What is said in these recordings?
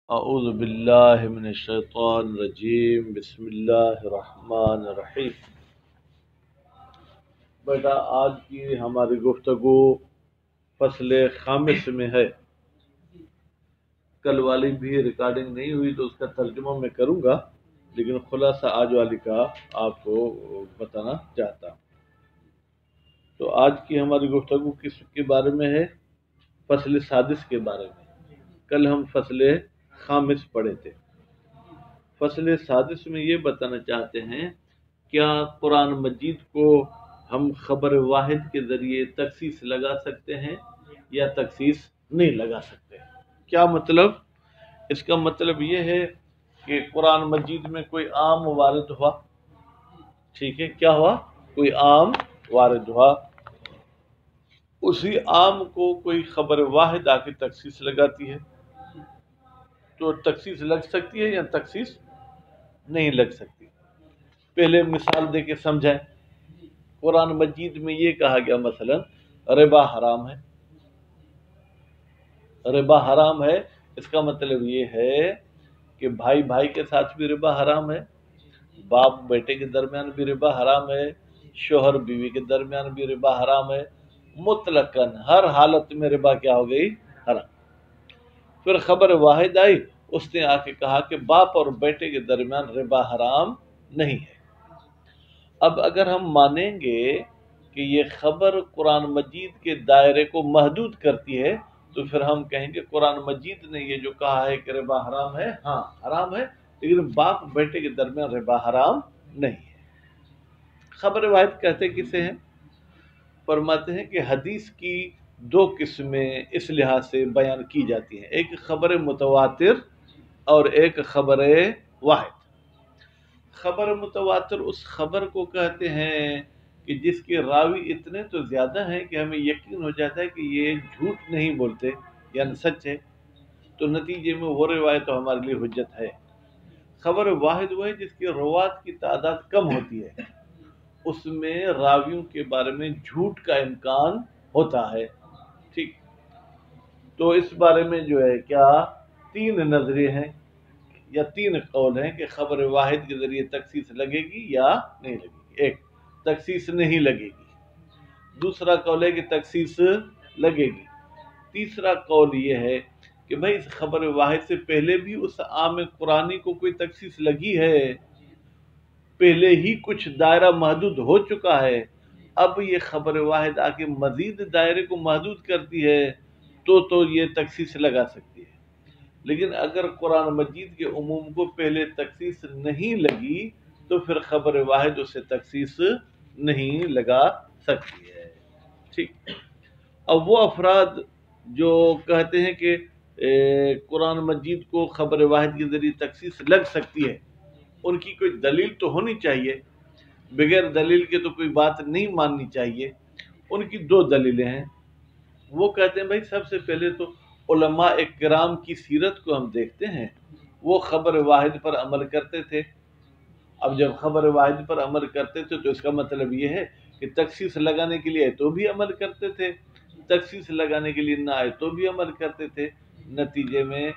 اعوذ باللہ من الشیطان الرجیم بسم اللہ الرحمن الرحیم۔ بیٹا، آج کی ہماری گفتگو فصل خامس میں ہے۔ کل والی بھی ریکارڈنگ نہیں ہوئی تو اس کا ترجمہ میں کروں گا، لیکن خلاصہ آج والی کا آپ کو بتانا چاہتا ہوں۔ تو آج کی ہماری گفتگو کس کے بارے میں ہے؟ فصل سادس کے بارے میں۔ کل ہم فصل خامس پڑھے تھے۔ فصل سادس میں یہ بتانا چاہتے ہیں، کیا قرآن مجید کو ہم خبر واحد کے ذریعے تخصیص لگا سکتے ہیں یا تخصیص نہیں لگا سکتے؟ کیا مطلب؟ اس کا مطلب یہ ہے کہ قرآن مجید میں کوئی عام وارد ہوا، ٹھیک ہے، کیا ہوا؟ کوئی عام وارد ہوا، اسی عام کو کوئی خبر واحد آ کے تخصیص لگاتی ہے، تو تخصیص لگ سکتی ہے یا تخصیص نہیں لگ سکتی؟ پہلے مثال دے کے سمجھائیں۔ قرآن مجید میں یہ کہا گیا مثلا ربا حرام ہے، ربا حرام ہے، اس کا مطلب یہ ہے کہ بھائی بھائی کے ساتھ بھی ربا حرام ہے، باپ بیٹے کے درمیان بھی ربا حرام ہے، شوہر بیوی کے درمیان بھی ربا حرام ہے، مطلقاً ہر حالت میں ربا کیا ہو گئی؟ حرام۔ پھر خبر واحد آئی، اس نے آ کے کہا کہ باپ اور بیٹے کے درمیان ربا حرام نہیں ہے۔ اب اگر ہم مانیں گے کہ یہ خبر قرآن مجید کے دائرے کو محدود کرتی ہے، تو پھر ہم کہیں گے قرآن مجید نے یہ جو کہا ہے کہ ربا حرام ہے، ہاں حرام ہے، لیکن باپ بیٹے کے درمیان ربا حرام نہیں ہے۔ خبر واحد کہتے کسے ہیں؟ فرماتے ہیں کہ حدیث کی دو قسمیں اس لحاظ سے بیان کی جاتی ہیں، ایک خبر متواتر اور ایک خبر واحد۔ خبر متواتر اس خبر کو کہتے ہیں کہ جس کے راوی اتنے تو زیادہ ہیں کہ ہمیں یقین ہو جاتا ہے کہ یہ جھوٹ نہیں بولتے، یعنی سچ ہے، تو نتیجے میں وہ روایت ہمارے لیے حجت ہے۔ خبر واحد وہ ہے جس کی روات کی تعداد کم ہوتی ہے، اس میں راویوں کے بارے میں جھوٹ کا امکان ہوتا ہے، ٹھیک۔ تو اس بارے میں جو ہے کیا تین نظریے ہیں یا تین قول ہیں کہ خبر واحد کے ذریعے تخصیص لگے گی یا نہیں لگے گی۔ ایک، تخصیص نہیں لگے گی۔ دوسرا قول ہے کہ تخصیص لگے گی۔ تیسرا قول یہ ہے کہ بھائی اس خبر واحد سے پہلے بھی اس عام قرآنی کو کوئی تخصیص لگی ہے، پہلے ہی کچھ دائرہ محدود ہو چکا ہے، اب یہ خبر واحد آ کے مزید دائرے کو محدود کرتی ہے تو یہ تخصیص لگا سکتی ہے۔ لیکن اگر قرآن مجید کے عموم کو پہلے تخصیص نہیں لگی تو پھر خبر واحد اسے تخصیص نہیں لگا سکتی ہے، ٹھیک۔ اب وہ افراد جو کہتے ہیں کہ قرآن مجید کو خبر واحد کے ذریعے تخصیص لگ سکتی ہے، ان کی کوئی دلیل تو ہونی چاہیے، بغیر دلیل کے تو کوئی بات نہیں ماننی چاہیے۔ ان کی دو دلیلیں ہیں۔ وہ کہتے ہیں بھائی سب سے پہلے تو علماء کرام کی سیرت کو ہم دیکھتے ہیں، وہ خبر واحد پر عمل کرتے تھے۔ اب جب خبر واحد پر عمل کرتے تھے تو اس کا مطلب یہ ہے کہ تخصیص لگانے کے لیے تو بھی عمل کرتے تھے، تخصیص لگانے کے لیے نہ آئے تو بھی عمل کرتے تھے۔ نتیجے میں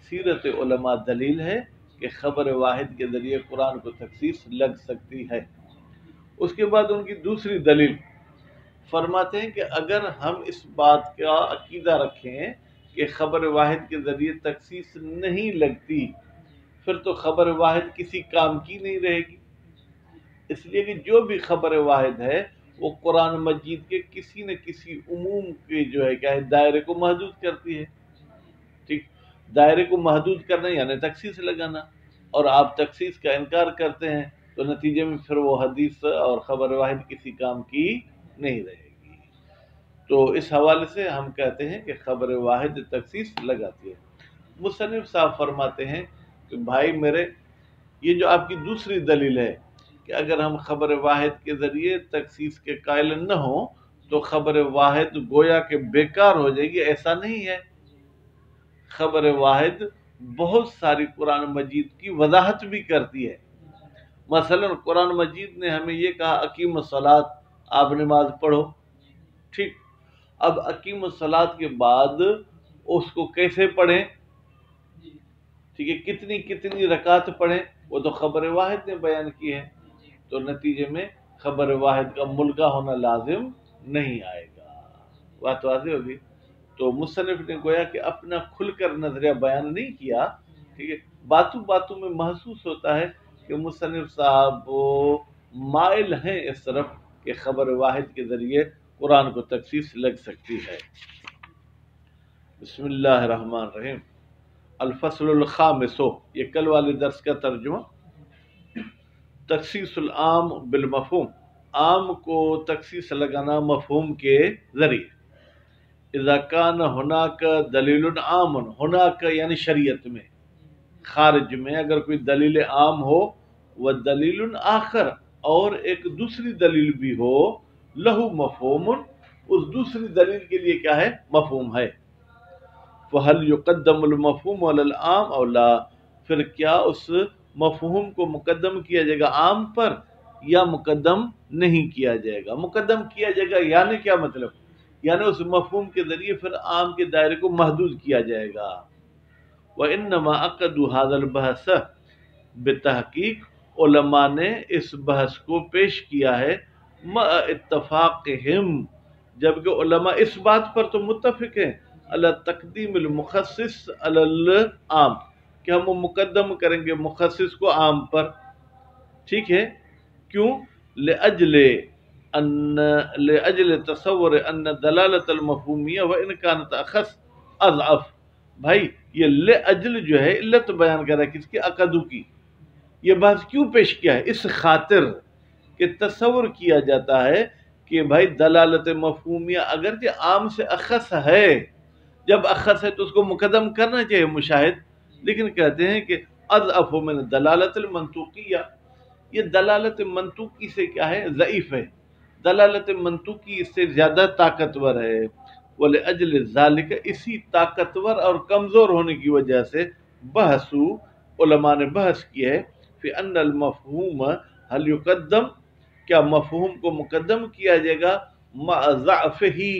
سیرت علماء دلیل ہے کہ خبر واحد کے ذریعے قرآن کو تخصیص لگ سکتی ہے۔ اس کے بعد ان کی دوسری دلیل فرماتے ہیں کہ اگر ہم اس بات کا عقیدہ رکھیں کہ خبر واحد کے ذریعے تخصیص نہیں لگتی، پھر تو خبر واحد کسی کام کی نہیں رہے گی، اس لیے کہ جو بھی خبر واحد ہے وہ قرآن مجید کے کسی نہ کسی عموم کے جو ہے کیا ہے دائرے کو محدود کرتی ہے، ٹھیک۔ دائرے کو محدود کرنا یعنی تخصیص لگانا، اور آپ تخصیص کا انکار کرتے ہیں تو نتیجے میں پھر وہ حدیث اور خبر واحد کسی کام کی نہیں رہے گی۔ تو اس حوالے سے ہم کہتے ہیں کہ خبر واحد تخصیص لگاتی ہے۔ مصنف صاحب فرماتے ہیں کہ بھائی میرے، یہ جو آپ کی دوسری دلیل ہے کہ اگر ہم خبر واحد کے ذریعے تخصیص کے قائل نہ ہوں تو خبر واحد گویا کہ بیکار ہو جائے گی، ایسا نہیں ہے۔ خبر واحد بہت ساری قرآن مجید کی وضاحت بھی کرتی ہے۔ مثلا قرآن مجید نے ہمیں یہ کہا اقیم الصلاۃ، آپ نماز پڑھو، ٹھیک۔ اب اقیم الصلاۃ کے بعد اس کو کیسے پڑھیں؟ ٹھیک ہے، کتنی کتنی رکعت پڑھیں وہ تو خبر واحد نے بیان کی ہے، تو نتیجے میں خبر واحد کا ملغا ہونا لازم نہیں آئے گا۔ بات واضح ہوگی؟ تو مصنف نے گویا کہ اپنا کھل کر نظریہ بیان نہیں کیا، ٹھیک ہے، باتوں باتوں میں محسوس ہوتا ہے کہ مصنف صاحب مائل ہیں اس طرف کہ خبر واحد کے ذریعے قرآن کو تخصیص لگ سکتی ہے۔ بسم اللہ الرحمن الرحیم۔ الفصل الخامس، یہ کل والے درس کا ترجمہ، تخصیص العام بالمفہوم، عام کو تخصیص لگانا مفہوم کے ذریعے۔ اذا کان ہناک دلیل عام، ہناک یعنی شریعت میں، خارج میں اگر کوئی دلیل عام ہو، وہ دلیل آخر اور ایک دوسری دلیل بھی ہو، لہو مفہوم، اس دوسری دلیل کے لیے کیا ہے؟ مفہوم ہے۔ فہل یقدم المفہوم علی العام او لا، پھر کیا اس مفہوم کو مقدم کیا جائے گا عام پر یا مقدم نہیں کیا جائے گا؟ مقدم کیا جائے گا یعنی کیا مطلب؟ یعنی اس مفہوم کے ذریعے پھر عام کے دائرے کو محدود کیا جائے گا۔ وَإِنَّمَا عَقَدُوا هَذَا الْبَحْثَ، بتحقیق علماء نے اس بحث کو پیش کیا ہے مع اتفاقہم، جبکہ علماء اس بات پر تو متفق ہیں، علی تقدیم المخصص علی العام، کہ ہم مقدم کریں گے مخصص کو عام پر، ٹھیک ہے، کیوں؟ لأجل تصور ان دلالت المفہومیہ وان کانت اخص اضعف۔ بھائی یہ لأجل جو ہے علت بیان کر رہا ہے کس کی؟ عقدو کی۔ یہ بحث کیوں پیش کیا ہے؟ اس خاطر کہ تصور کیا جاتا ہے کہ بھائی دلالت مفہومیہ اگرچہ عام سے اخص ہے، جب اخص ہے تو اس کو مقدم کرنا چاہیے مشاہد، لیکن کہتے ہیں کہ اضعف من دلالت المنطوقیہ، یہ دلالت منطوقی سے کیا ہے؟ ضعیف ہے، دلالت منطوقی اس سے زیادہ طاقتور ہے۔ وَلِأَجْلِ ذَلِكَ، اسی طاقتور اور کمزور ہونے کی وجہ سے بحثو، علماء نے بحث کی ہے، فی ان المفہوم حل یقدم، کیا مفہوم کو مقدم کیا جائے گا مع ضعفہ،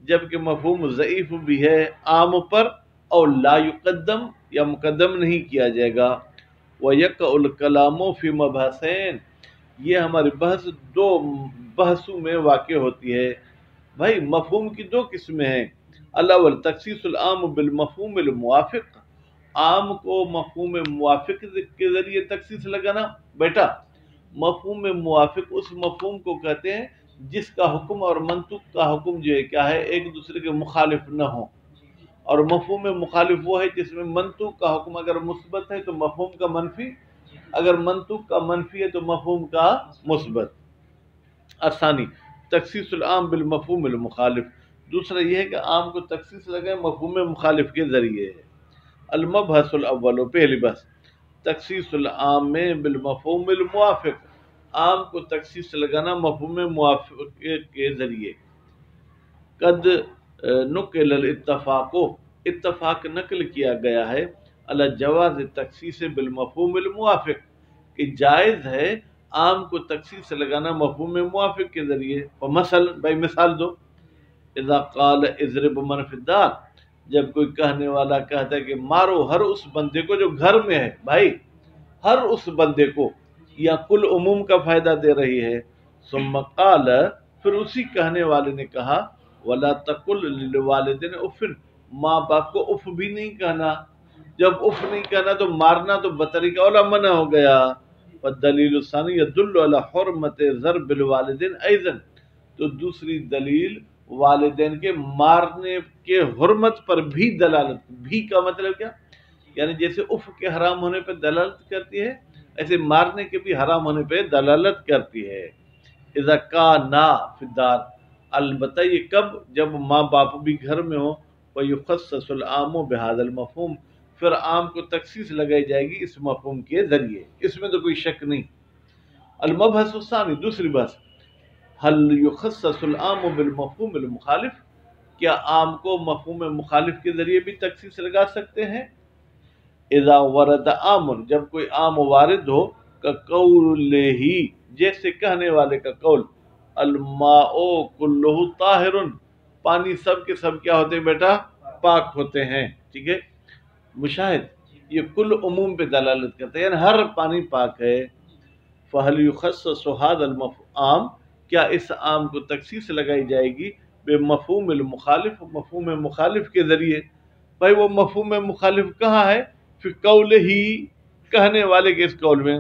جبکہ مفہوم ضعیف بھی ہے عام پر، اور لا یقدم یا مقدم نہیں کیا جائے گا۔ وَيَقَعُ الْكَلَامُ فِي مَبْحَثَيْنِ، یہ ہماری بحث دو بحثوں میں واقع ہوتی ہے۔ بھائی مفہوم کی دو قسمیں ہیں، الاول تخصیص العام بالمفہوم الموافق، عام کو مفہوم موافق کے ذریعے تخصیص لگانا۔ بیٹا مفہوم موافق اس مفہوم کو کہتے ہیں جس کا حکم اور منطوق کا حکم جو ہے کیا ہے؟ ایک دوسرے کے مخالف نہ ہو، اور مفہوم مخالف وہ ہے جس میں منطوق کا حکم اگر مثبت ہے تو مفہوم کا منفی، اگر منطوق کا منفی ہے تو مفہوم کا مثبت۔ آسانی تخصیص العام بالمفہوم المخالف، دوسرا یہ ہے کہ عام کو تخصیص لگائے مفہوم مخالف کے ذریعے۔ المبحث الاول، پہلی بحث، تخصیص العام بالمفہوم الموافق، عام کو تخصیص لگانا مفہوم موافق کے ذریعے۔ قد نقل الاتفاق، اتفاق نقل کیا گیا ہے، علی جواز تخصیص بالمفہوم الموافق، کہ جائز ہے عام کو تخصیص لگانا مفہوم موافق کے ذریعے۔ مثلا بھائی مثال دو، اذا قال اضرب من فی الدار، جب کوئی کہنے والا کہتا ہے کہ مارو ہر اس بندے کو جو گھر میں ہے، بھائی ہر اس بندے کو، یا کل عموم کا فائدہ دے رہی ہے۔ ثم قال، پھر اسی کہنے والے نے کہا، ولا تقل للوالدین اف، ماں باپ کو اف بھی نہیں کہنا، جب اف نہیں کہنا تو مارنا تو بطریقہ اولا منع ہو گیا۔ والدلیل الثانی یدل علی حرمت ضرب الوالدین ایضا، تو دوسری دلیل والدین کے مارنے کے حرمت پر بھی دلالت، بھی کا مطلب کیا؟ یعنی جیسے اف کے حرام ہونے پہ دلالت کرتی ہے، ایسے مارنے کے بھی حرام ہونے پہ دلالت کرتی ہے۔ اذا کانا فی الدار، البتہ یہ کب؟ جب ماں باپ بھی گھر میں ہو۔ ویخصص العام بہذا المفہوم، پھر عام کو تخصیص لگائی جائے گی اس مفہوم کے ذریعے، اس میں تو کوئی شک نہیں۔ المبحث الثانی، دوسری بحث، حل یخصص العام بالمفہوم المخالف، کیا عام کو مفہوم مخالف کے ذریعے بھی تخصیص لگا سکتے ہیں؟ اذا ورد عام، جب کوئی عام وارد ہو، کقولہ، جیسے کہنے والے کا قول، الماء کلہ طاہر، پانی سب کے سب کیا ہوتے ہیں بیٹا؟ پاک ہوتے ہیں، ٹھیک ہے۔ مشاہد یہ کل عموم پہ دلالت کرتا ہے، یعنی ہر پانی پاک ہے۔ فَهَلْ يُخَصَّصُ هَذَا الْمَفْعَامُ، کیا اس عام کو تخصیص لگائی جائے گی بے مفہوم المخالف، مفہوم مخالف کے ذریعے؟ بھائی وہ مفہوم مخالف کہاں ہے؟ فی قول ہی، کہنے والے کے اس قول میں،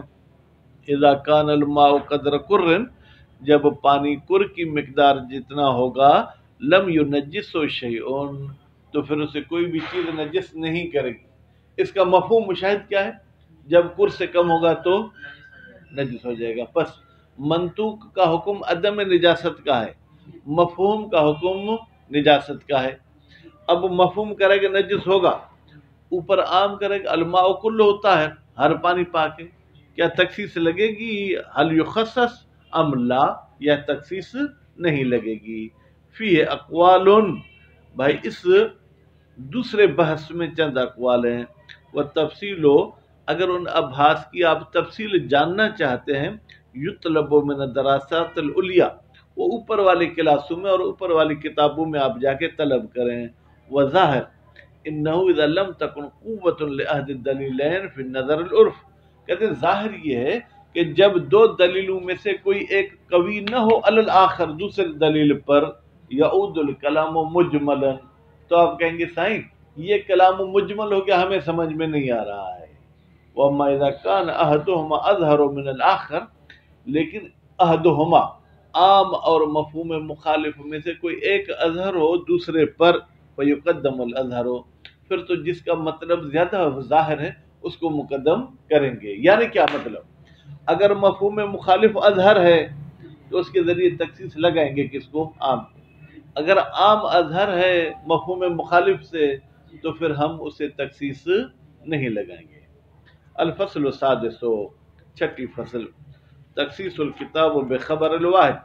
اذا کان الماء قدر قرن، جب پانی کر کی مقدار جتنا ہوگا، لم ينجس شیئن، تو پھر اسے کوئی بھی چیز نجس نہیں کرے گی۔ اس کا مفہوم مشاہد کیا ہے؟ جب کر سے کم ہوگا تو نجس ہو جائے گا۔ پس منطوق کا حکم عدم نجاست کا ہے، مفہوم کا حکم نجاست کا ہے۔ اب مفہوم کرے گا نجس ہوگا، اوپر عام کرے گا الماء کل ہوتا ہے، ہر پانی پاک ہے، کیا تخصیص لگے گی؟ حل یخصص ام لا، یا تخصیص نہیں لگے گی؟ فی اقوال، بھائی اس دوسرے بحث میں چند اقوال ہیں۔ وہ تفصیل، اگر ان ابحاث کی آپ تفصیل جاننا چاہتے ہیں، یطلب من الدراسات العلیاء، وہ اوپر والی کلاسوں میں اور اوپر والی کتابوں میں آپ جا کے طلب کریں۔ وظاہر انہ اذا لم تکن قوت لاحد الدلیلین فی النظر العرف، کہتے ہیں ظاہر یہ ہے کہ جب دو دلیلوں میں سے کوئی ایک قوی نہ ہو علی الاخر، دوسرے دلیل پر، یعود الکلام مجملا، تو آپ کہیں گے سائن یہ کلام مجمل ہو گیا، ہمیں سمجھ میں نہیں آ رہا ہے۔ وَأَمَّا إِذَا كَانَ أَحَدُهُمَا أَظْهَرُ مِنَ الْآخَرِ، لیکن احدہما، عام اور مفہوم مخالف میں سے کوئی ایک اظہر ہو دوسرے پر، فَيُقَدَّمُ الْأَظْهَرُ، پھر تو جس کا مطلب زیادہ ظاہر ہے اس کو مقدم کریں گے۔ یعنی کیا مطلب؟ اگر مفہوم مخالف اظہر ہے تو اس کے ذریعے تخصیص لگائیں گے کس کو؟ عام۔ اگر عام اظہر ہے مفہوم مخالف سے تو پھر ہم اسے تخصیص نہیں لگائیں گے۔ الفصل السادس، چھٹی فصل، تخصیص الکتاب بخبر الواحد،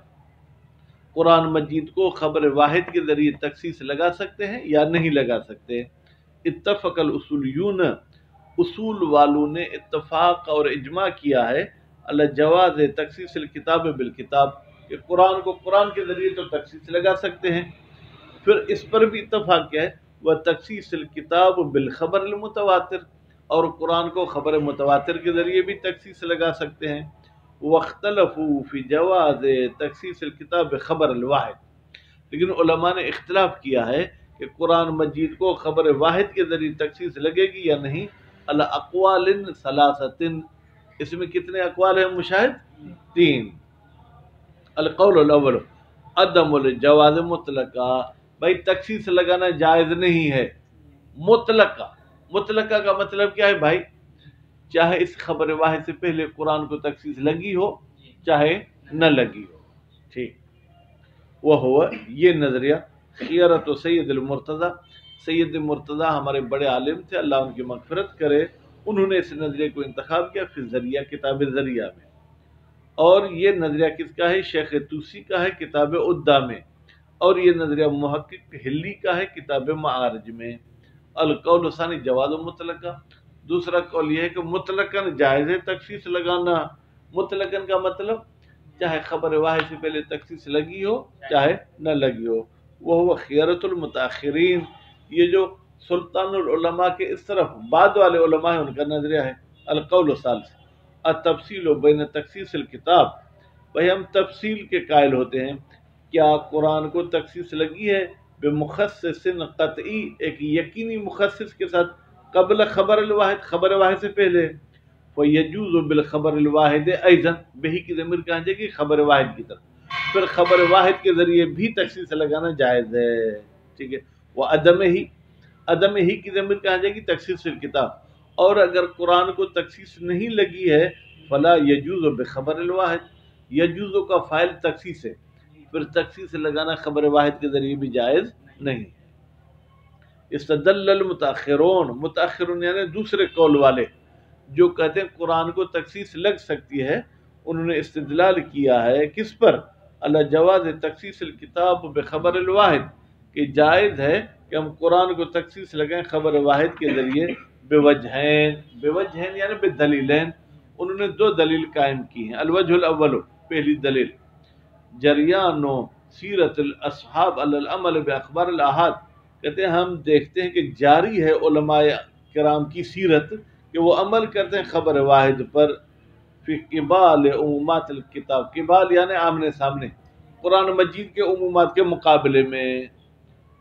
قرآن مجید کو خبر واحد کے ذریعے تخصیص لگا سکتے ہیں یا نہیں لگا سکتے؟ اتفق الاصولیون، اصول والوں نے اتفاق اور اجماع کیا ہے علی جواز تخصیص الکتاب بالکتاب، کہ قرآن کو قرآن کے ذریعے تو تخصیص لگا سکتے ہیں۔ پھر اس پر بھی اتفاق کیا ہے؟ وہ تخصیص الکتاب بالخبر المتواتر، اور قرآن کو خبر متواتر کے ذریعے بھی تخصیص لگا سکتے ہیں۔ واختلفوا فی جواز تخصیص الکتاب بخبر الواحد، لیکن علماء نے اختلاف کیا ہے کہ قرآن مجید کو خبر واحد کے ذریعے تخصیص لگے گی یا نہیں، علی اقوال ثلاثۃ، اس میں کتنے اقوال ہیں مشاہد؟ تین۔ القول الاول عدم الجواز مطلقہ، بھائی تخصیص لگانا جائز نہیں ہے مطلقہ۔ مطلقہ کا مطلب کیا ہے بھائی؟ چاہے اس خبر واحد سے پہلے قرآن کو تخصیص لگی ہو چاہے نہ لگی ہو، ٹھیک۔ وہ ہوا یہ نظریہ خیرت و سید المرتضی، سید مرتضی ہمارے بڑے عالم تھے، اللہ ان کی مغفرت کرے، انہوں نے اس نظریے کو انتخاب کیا فی ذریعہ، کتاب ذریعہ میں۔ اور یہ نظریہ کس کا ہے؟ شیخ توسی کا ہے کتاب عدہ میں، اور یہ نظریہ محقق ہلی کا ہے کتاب معارج میں۔ القول ثانی جواز مطلقہ، دوسرا قول یہ ہے کہ مطلقاً جائز ہے تخصیص لگانا۔ مطلقاً کا مطلب چاہے خبر واحد سے پہلے تخصیص لگی ہو چاہے نہ لگی ہو۔ وہ خیرت المتاخرین، یہ جو سلطان العلماء کے اس طرف بعد والے علماء ہیں ان کا نظریہ ہے۔ القول الثالث التفصیل بین تخصیص الکتاب، بھائی ہم تفصیل کے قائل ہوتے ہیں، کیا قرآن کو تخصیص لگی ہے بمخصص قطعی، ایک یقینی مخصص کے ساتھ، قبل خبر الواحد، خبر واحد سے پہلے، فَيَجُوزُ بِالْخَبَرِ الْوَاحِدِ أَيْضًا، بہی کی ضمیر کہاں جائے گی؟ خبر واحد کی طرف، پھر خبر واحد کے ذریعے بھی تخصیص لگانا جائز ہے، ٹھیک ہے۔ وہ عدم ہی کی ضمیر کہاں جائے گی؟ تخصیص الکتاب، اور اگر قرآن کو تخصیص نہیں لگی ہے فلا یجوز بخبر الواحد، یجوز کا فاعل تخصیص ہے، پھر تخصیص لگانا خبر واحد کے ذریعے بھی جائز نہیں ہے۔ استدل المتاخرون، متاخرون یعنی دوسرے قول والے جو کہتے ہیں قرآن کو تخصیص لگ سکتی ہے، انہوں نے استدلال کیا ہے کس پر؟ علی جواز تخصیص الکتاب بخبر الواحد، کہ جائز ہے کہ ہم قرآن کو تخصیص لگائیں خبر واحد کے ذریعے، بوجہین یعنی بدلیلین، انہوں نے دو دلیل قائم کی ہیں۔ الوجہ الاول، پہلی دلیل، جریان و سیرت الاصحاب علی العمل باخبار الاحاد، کہتے ہیں ہم دیکھتے ہیں کہ جاری ہے علماء کرام کی سیرت کہ وہ عمل کرتے ہیں خبر واحد پر، فی قبال عمومات الکتاب، قبال یعنی آمنے سامنے قرآن مجید کے عمومات کے مقابلے میں،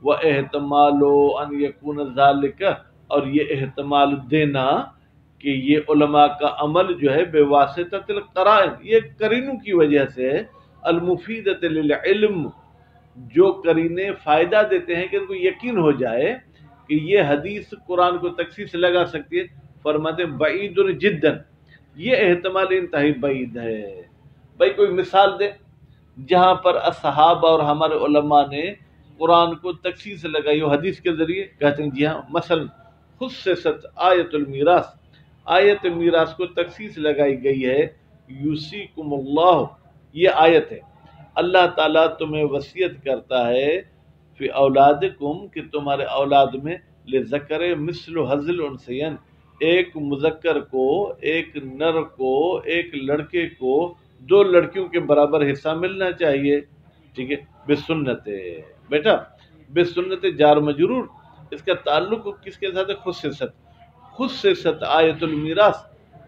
وہ احتمال ان یکون ذالک، اور یہ احتمال دینا کہ یہ علماء کا عمل جو ہے بے واسطۃ القرائن، یہ قرینوں کی وجہ سے، المفیدۃ للعلم، جو قرینے فائدہ دیتے ہیں کہ ان کو یقین ہو جائے کہ یہ حدیث قرآن کو تخصیص لگا سکتی ہے، فرماتے ہیں بعید جدا، یہ احتمال انتہائی بعید ہے۔ بھائی کوئی مثال دے جہاں پر اصحابہ اور ہمارے علماء نے قرآن کو تخصیص لگائی ہو حدیث کے ذریعے؟ کہتے ہیں جی ہاں، مثلا خصصت آیت المیراث، آیت میراث کو تخصیص لگائی گئی ہے، یوصیکم اللہ، یہ آیت ہے، اللہ تعالیٰ تمہیں وصیت کرتا ہے فی اولادکم، کہ تمہارے اولاد میں لذکر مثل حظ الانثیین، ایک مذکر کو، ایک نر کو، ایک لڑکے کو 2 لڑکیوں کے برابر حصہ ملنا چاہیے، ٹھیک ہے، بسنت، بیٹا بسنت جار مجرور، اس کا تعلق کس کے ساتھ ہے؟ خصصت، خصصت آیت المیراث،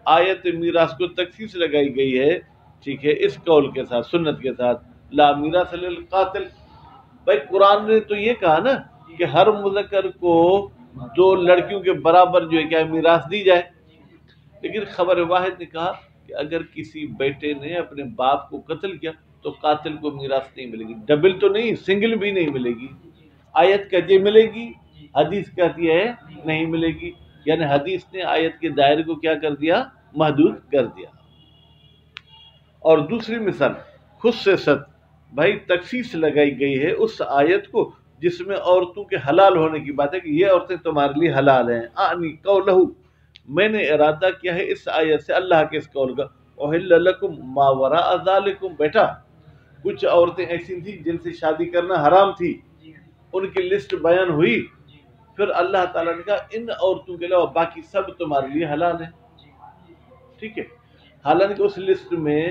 آیت میراث کو تخصیص لگائی گئی ہے، ٹھیک ہے، اس قول کے ساتھ، سنت کے ساتھ، لا میراث للقاتل۔ بھائی قرآن نے تو یہ کہا نا کہ ہر مذکر کو 2 لڑکیوں کے برابر جو ہے کیا میراث دی جائے، لیکن خبر واحد نے کہا کہ اگر کسی بیٹے نے اپنے باپ کو قتل کیا تو قاتل کو میراث نہیں ملے گی، ڈبل تو نہیں، سنگل بھی نہیں ملے گی۔ آیت کہتی ہے ملے گی، حدیث کہتی ہے نہیں ملے گی، یعنی حدیث نے آیت کے دائرے کو کیا کر دیا؟ محدود کر دیا۔ اور دوسری مثال خصصت، بھائی تخصیص لگائی گئی ہے اس آیت کو جس میں عورتوں کے حلال ہونے کی بات ہے کہ یہ عورتیں تمہارے لیے حلال ہیں، آنی قولہ، میں نے ارادہ کیا ہے اس آیت سے اللہ کے اس قول کا، احل لکم ما وراء ذالکم، بیٹا کچھ عورتیں ایسی تھیں جن سے شادی کرنا حرام تھی، ان کی لسٹ بیان ہوئی، پھر اللہ تعالیٰ نے کہا ان عورتوں کے علاوہ باقی سب تمہارے لیے حلال ہیں، ٹھیک ہے، حالانکہ اس لسٹ میں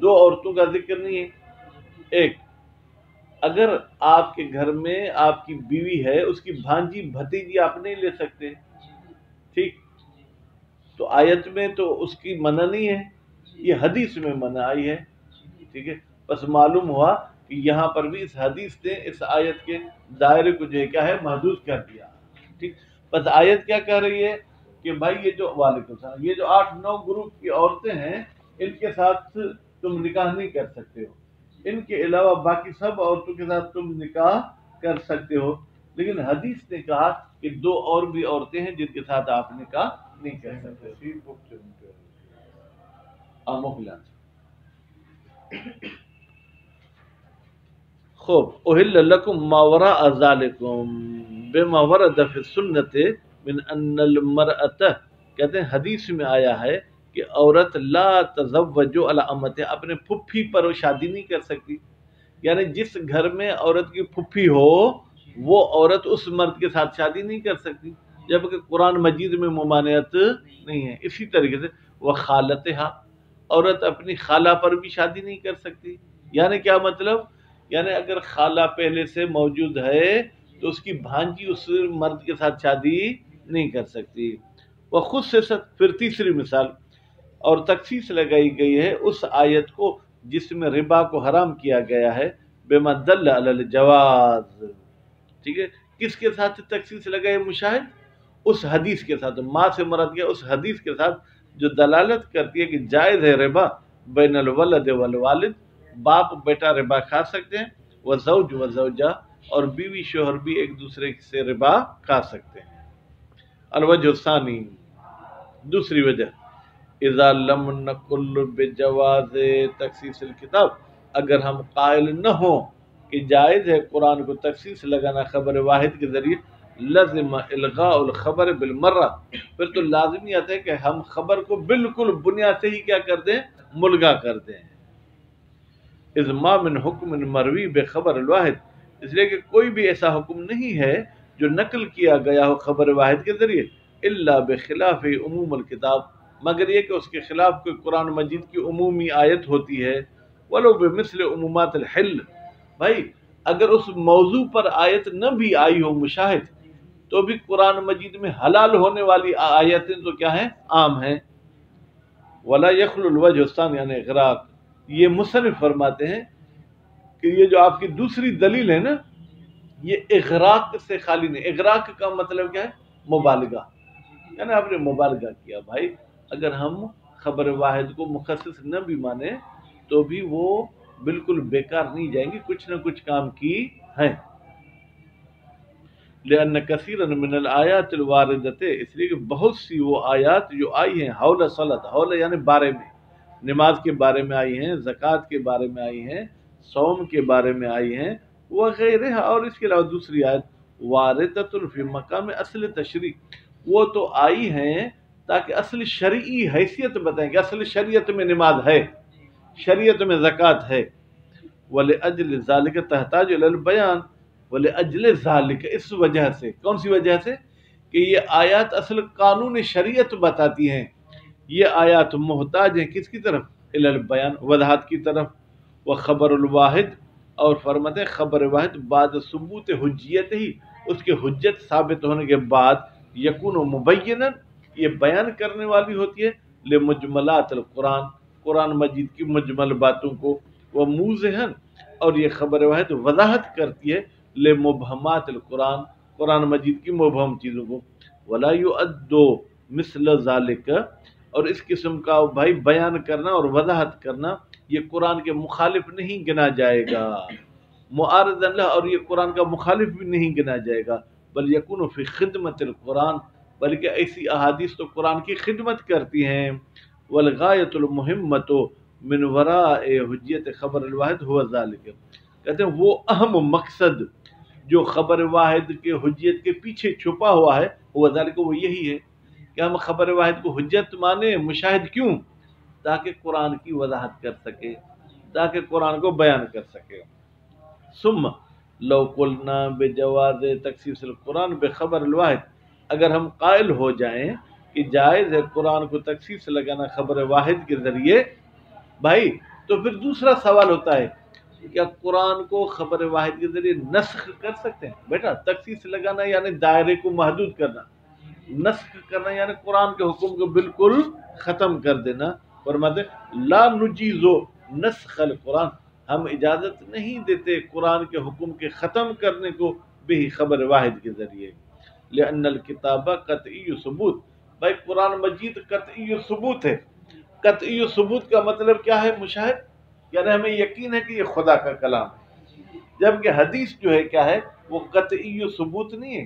2 عورتوں کا ذکر نہیں ہے۔ ایک، اگر آپ کے گھر میں آپ کی بیوی ہے، اس کی بھانجی بھتیجی آپ نہیں لے سکتے، ٹھیک، تو آیت میں تو اس کی منع نہیں ہے، یہ حدیث میں منع آئی ہے، ٹھیک ہے، بس معلوم ہوا کہ یہاں پر بھی اس حدیث نے اس آیت کے دائرے کو جو ہے کیا ہے محدود کر دیا، ٹھیک، بس آیت کیا کہہ رہی ہے کہ بھائی یہ جو وعلیکم السلام، یہ جو 8-9 گروپ کی عورتیں ہیں ان کے ساتھ تم نکاح نہیں کر سکتے ہو، ان کے علاوہ باقی سب عورتوں کے ساتھ تم نکاح کر سکتے ہو، لیکن حدیث نے کہا کہ 2 اور بھی عورتیں ہیں جن کے ساتھ آپ نکاح نہیں کر سکتے۔ خوب، احل لکم ما وراء ذالکم بما ورد فی السنت من ان المرأة، کہتے ہیں حدیث میں آیا ہے کہ عورت لا تزوج علی امتہ، اپنے پھپھی پر شادی نہیں کر سکتی، یعنی جس گھر میں عورت کی پھپھی ہو وہ عورت اس مرد کے ساتھ شادی نہیں کر سکتی، جبکہ قرآن مجید میں ممانعت نہیں ہے۔ اسی طریقے سے وہ خالتہا، عورت اپنی خالہ پر بھی شادی نہیں کر سکتی، یعنی کیا مطلب؟ یعنی اگر خالہ پہلے سے موجود ہے تو اس کی بھانجی اس مرد کے ساتھ شادی نہیں کر سکتی۔ وہ خود سے پھر تیسری مثال، اور تخصیص لگائی گئی ہے اس آیت کو جس میں ربا کو حرام کیا گیا ہے، بما دل علی الجواز، ٹھیک ہے، کس کے ساتھ تخصیص لگائے؟ مشاہد، اس حدیث کے ساتھ، ماں سے مراد گیا اس حدیث کے ساتھ جو دلالت کرتی ہے کہ جائز ہے ربا بین الولد والوالد، باپ بیٹا ربا کھا سکتے ہیں، وزوج وزوجہ، اور بیوی شوہر بھی ایک دوسرے سے ربا کھا سکتے ہیں۔ الوجہ الثانی، دوسری وجہ، اذا لم نقل بجواز تخصیص الکتاب، اگر ہم قائل نہ ہوں کہ جائز ہے قرآن کو تخصیص لگانا خبر واحد کے ذریعے، لازم الغاء الخبر بالمرہ، پھر تو لازمی آتا ہے کہ ہم خبر کو بالکل بنیاد سے ہی کیا کر دیں؟ ملغا کر دیں۔ اذ ما من حکم مروی بخبر الواحد، اس لیے کہ کوئی بھی ایسا حکم نہیں ہے جو نقل کیا گیا ہو خبر واحد کے ذریعے، الا بخلاف عموم الکتاب، مگر یہ کہ اس کے خلاف کوئی قرآن مجید کی عمومی آیت ہوتی ہے، ولو بمثل عمومات الحل، بھائی اگر اس موضوع پر آیت نہ بھی آئی ہو، مشاہد، تو بھی قرآن مجید میں حلال ہونے والی آیتیں تو کیا ہیں؟ عام ہیں۔ ولا یخل الوجہ الثانی یعنی اغراق، یہ مصنف فرماتے ہیں کہ یہ جو آپ کی دوسری دلیل ہے نا، یہ اغراق سے خالی نہیں۔ اغراق کا مطلب کیا ہے؟ مبالغہ، یعنی آپ نے مبالغہ کیا۔ بھائی اگر ہم خبر واحد کو مخصص نہ بھی مانے تو بھی وہ بالکل بیکار نہیں جائیں گی، کچھ نہ کچھ کام کی ہیں۔ لأن کثیرا من الآیات الواردۃ، اس لیے کہ بہت سی وہ آیات جو آئی ہیں حول صلاۃ، حول یعنی بارے میں، نماز کے بارے میں آئی ہیں، زکوٰۃ کے بارے میں آئی ہیں، صوم کے بارے میں آئی ہیں، وغیرہ، اور اس کے علاوہ دوسری آیت واردۃ فی مقام اصل تشریع، وہ تو آئی ہیں تاکہ اصل شرعی حیثیت بتائیں کہ اصل شریعت میں نماز ہے، شریعت میں زکوٰۃ ہے۔ وَلِأَجْلِ ذَلِكَ تحتاج إِلَى الْبَيَانِ، وَلِأَجْلِ ذَلِكَ، اس وجہ سے، کون سی وجہ سے؟ کہ یہ آیات اصل قانون شریعت بتاتی ہیں، یہ آیات محتاج ہیں کس کی طرف؟ إِلَى الْبَيَانِ، وضاحت کی طرف۔ وَخَبَرُ الْوَاحِد، اور فرماتے ہیں خبر واحد بعد ثبوت حجیت ہی، اس کے حجت ثابت ہونے کے بعد، یکون مبیناً، یہ بیان کرنے والی ہوتی ہے، لمجملات القرآن، قرآن مجید کی مجمل باتوں کو، وموضحاً، اور یہ خبر واحد وضاحت کرتی ہے، لمبہمات القرآن، قرآن مجید کی مبہم چیزوں کو۔ ولا یؤد مثل ذالک، اور اس قسم کا بھائی بیان کرنا اور وضاحت کرنا یہ قرآن کے مخالف نہیں گنا جائے گا، معارض اللہ، اور یہ قرآن کا مخالف بھی نہیں گنا جائے گا، بل یکون فی خدمت القرآن، بلکہ ایسی احادیث تو قرآن کی خدمت کرتی ہیں۔ والغایۃ المہمۃ من وراء حجیت خبر الواحد ہوا ذالک، کہتے ہیں وہ اہم مقصد جو خبر واحد کے حجیت کے پیچھے چھپا ہوا ہے، ہوا ذالک، وہ یہی ہے کہ ہم خبر واحد کو حجت مانیں، مشاہد کیوں؟ تاکہ قرآن کی وضاحت کر سکے، تاکہ قرآن کو بیان کر سکے۔ ثم لو قلنا بجواز تخصیص القرآن بخبر الواحد، اگر ہم قائل ہو جائیں کہ جائز ہے قرآن کو تخصیص لگانا خبر واحد کے ذریعے، بھائی تو پھر دوسرا سوال ہوتا ہے کیا قرآن کو خبر واحد کے ذریعے نسخ کر سکتے ہیں؟ بیٹا تخصیص لگانا یعنی دائرے کو محدود کرنا، نسخ کرنا یعنی قرآن کے حکم کو بالکل ختم کر دینا۔ فرماتے لا نجیزو نسخ القرآن، ہم اجازت نہیں دیتے قرآن کے حکم کے ختم کرنے کو بھی خبر واحد کے ذریعے، لأن الکتابہ قطعی ثبوت، بھائی قرآن مجید قطعی ثبوت ہے۔ قطعی ثبوت کا مطلب کیا ہے مشاہد؟ یعنی ہمیں یقین ہے کہ یہ خدا کا کلام ہے، جبکہ حدیث جو ہے کیا ہے؟ وہ قطعی ثبوت نہیں ہے۔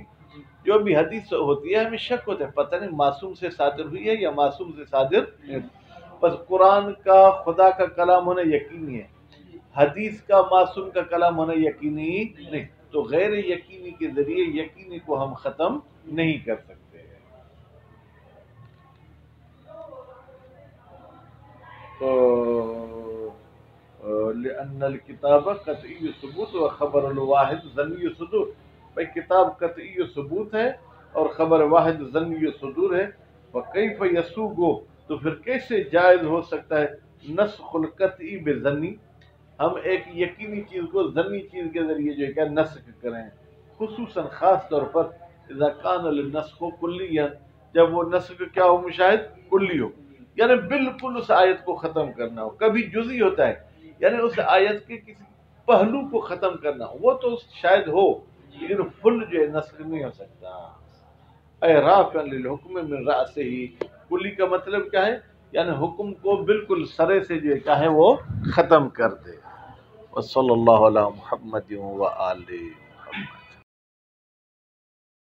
جو بھی حدیث ہوتی ہے ہمیں شک ہوتا ہے، پتہ نہیں معصوم سے صادر ہوئی ہے یا معصوم سے صادر نہیں۔ بس قرآن کا خدا کا کلام ہونا یقینی ہے، حدیث کا معصوم کا کلام ہونا یقینی نہیں، تو غیر یقینی کے ذریعے یقینی کو ہم ختم نہیں کر سکتے۔ تو لأن الکتاب قطعی ثبوت و خبر الواحد ظنی صدور، بھائی کتاب قطعی ثبوت ہے اور خبر واحد ظنی صدور ہے۔ وکیف یسوغ، تو پھر کیسے جائز ہو سکتا ہے نسخ القطعی بظنی، ہم ایک یقینی چیز کو ظنی چیز کے ذریعے جو ہے کیا نسخ کریں، خصوصاً خاص طور پر اذا کان النسخ کلیا، جب وہ نسخ کیا ہو مشاہد؟ کلی ہو، یعنی بالکل اس آیت کو ختم کرنا ہو۔ کبھی جزئی ہوتا ہے یعنی اس آیت کے کسی پہلو کو ختم کرنا ہو، وہ تو شاید ہو لیکن فل جو ہے نسخ نہیں ہو سکتا۔ اے رافعا للحکم من رأسہ، کلی کا مطلب کیا ہے؟ یعنی حکم کو بالکل سرے سے جو ہے کیا ہے وہ ختم کر دے۔ وصلی اللہ علی محمد و آل محمد۔